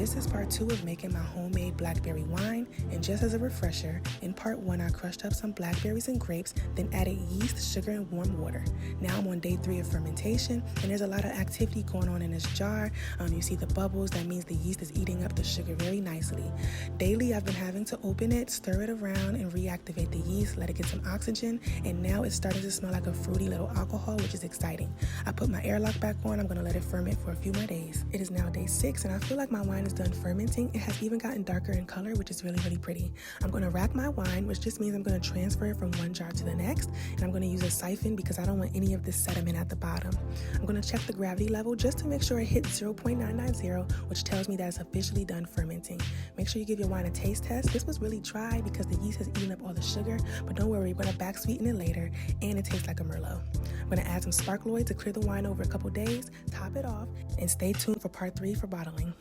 This is part 2 of making my homemade blackberry wine, and just as a refresher, in part 1 I crushed up some blackberries and grapes, then added yeast, sugar, and warm water. Now I'm on day 3 of fermentation, and there's a lot of activity going on in this jar. You see the bubbles, that means the yeast is eating up the sugar very nicely. Daily I've been having to open it, stir it around, and reactivate the yeast, let it get some oxygen, and now it's starting to smell like a fruity little alcohol, which is exciting. I put my airlock back on. I'm going to let it ferment for a few more days. It is now day 6, and I feel like my wine is done fermenting. It has even gotten darker in color, which is really, really pretty. I'm going to rack my wine, which just means I'm going to transfer it from one jar to the next, and I'm going to use a siphon because I don't want any of this sediment at the bottom. I'm going to check the gravity level just to make sure it hits 0.990, which tells me that it's officially done fermenting. Make sure you give your wine a taste test. This was really dry because the yeast has eaten up all the sugar, but don't worry, we're going to back sweeten it later, and it tastes like a Merlot. I'm going to add some sparkloid to clear the wine over a couple days, top it off, and stay tuned for part 3 for bottling.